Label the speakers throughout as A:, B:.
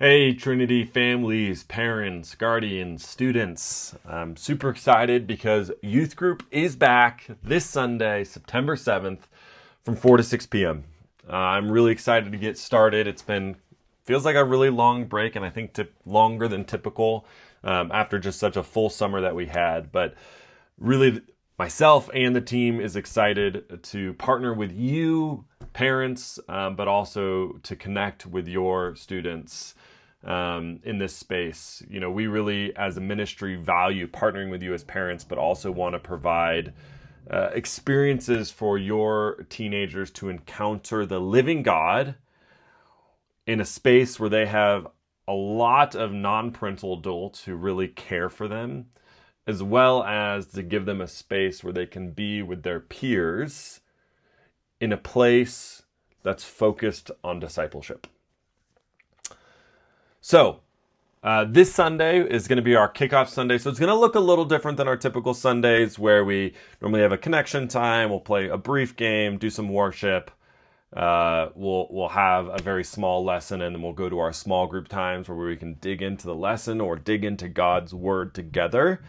A: Hey, Trinity families, parents, guardians, students. I'm super excited because youth group is back this Sunday, September 7th from 4 to 6 p.m. I'm really excited to get started. Feels like a really long break, and I think longer than typical after just such a full summer that we had. But really, myself and the team is excited to partner with you, parents, but also to connect with your students in this space. You know, we really, as a ministry, value partnering with you as parents, but also want to provide experiences for your teenagers to encounter the living God in a space where they have a lot of non-parental adults who really care for them, as well as to give them a space where they can be with their peers in a place that's focused on discipleship. So, this Sunday is going to be our kickoff Sunday. So it's going to look a little different than our typical Sundays where we normally have a connection time. We'll play a brief game, do some worship. We'll have a very small lesson, and then we'll go to our small group times where we can dig into the lesson or dig into God's word together.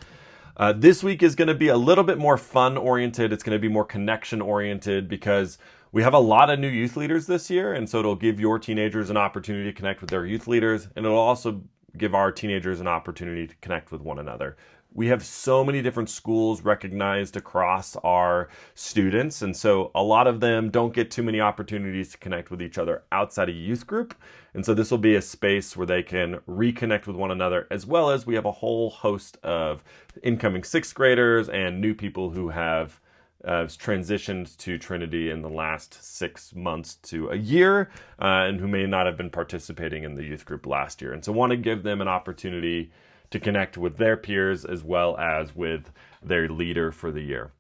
A: This week is going to be a little bit more fun oriented. It's going to be more connection oriented because we have a lot of new youth leaders this year, and so it'll give your teenagers an opportunity to connect with their youth leaders, and it'll also give our teenagers an opportunity to connect with one another. We have so many different schools recognized across our students, and so a lot of them don't get too many opportunities to connect with each other outside of youth group, and so this will be a space where they can reconnect with one another, as well as we have a whole host of incoming sixth graders and new people who have transitioned to Trinity in the last 6 months to a year, and who may not have been participating in the youth group last year. And so want to give them an opportunity to connect with their peers as well as with their leader for the year.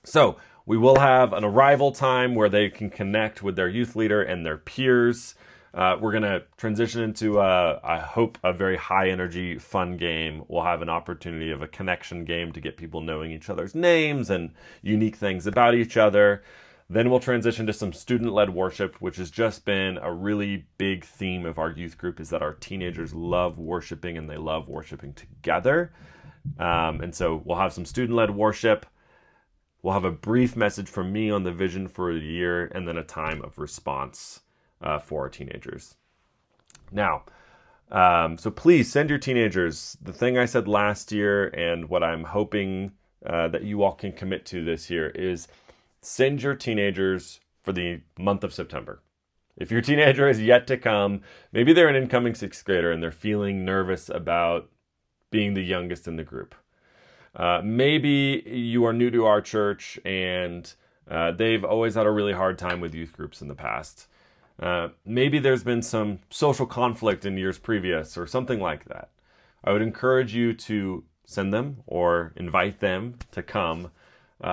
A: So we will have an arrival time where they can connect with their youth leader and their peers. We're going to transition into, I hope, a very high energy, fun game. We'll have an opportunity of a connection game to get people knowing each other's names and unique things about each other. Then we'll transition to some student-led worship, which has just been a really big theme of our youth group, is that our teenagers love worshiping and they love worshiping together. And so we'll have some student-led worship. We'll have a brief message from me on the vision for the year, and then a time of response for our teenagers. Now, so please send your teenagers. The thing I said last year and what I'm hoping that you all can commit to this year is send your teenagers for the month of September. If your teenager is yet to come, maybe they're an incoming sixth grader and they're feeling nervous about being the youngest in the group. Maybe you are new to our church and they've always had a really hard time with youth groups in the past. Maybe there's been some social conflict in years previous or something like that. I would encourage you to send them or invite them to come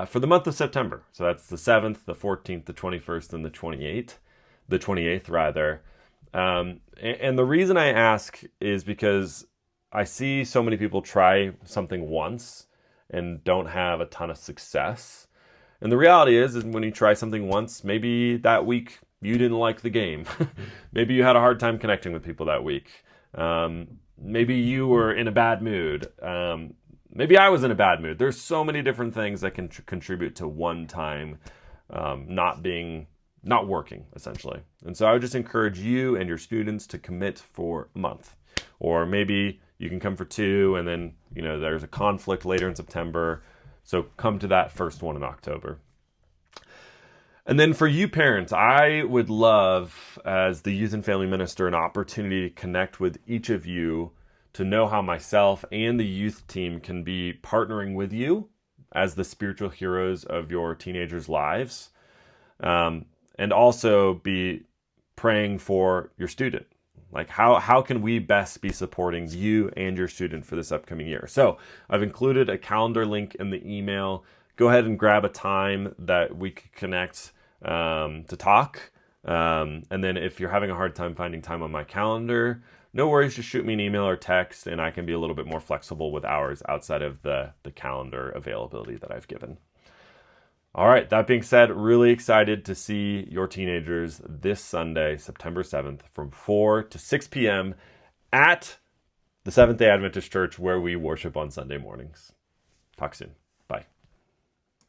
A: for the month of September. So that's the 7th, the 14th, the 21st, and the 28th rather. And the reason I ask is because I see so many people try something once and don't have a ton of success. And the reality is when you try something once, maybe that week you didn't like the game. Maybe you had a hard time connecting with people that week. Maybe you were in a bad mood. Maybe I was in a bad mood. There's so many different things that can contribute to one time not working, essentially. And so I would just encourage you and your students to commit for a month. Or maybe you can come for 2 and then, there's a conflict later in September. So come to that first one in October. And then for you parents, I would love, as the youth and family minister, an opportunity to connect with each of you to know how myself and the youth team can be partnering with you as the spiritual heroes of your teenagers' lives, and also be praying for your student. Like how can we best be supporting you and your student for this upcoming year? So I've included a calendar link in the email. Go ahead and grab a time that we could connect to talk. And then if you're having a hard time finding time on my calendar, no worries, just shoot me an email or text, and I can be a little bit more flexible with hours outside of the calendar availability that I've given. All right, that being said, really excited to see your teenagers this Sunday, September 7th, from 4 to 6 p.m. at the Seventh-day Adventist Church, where we worship on Sunday mornings. Talk soon. Bye.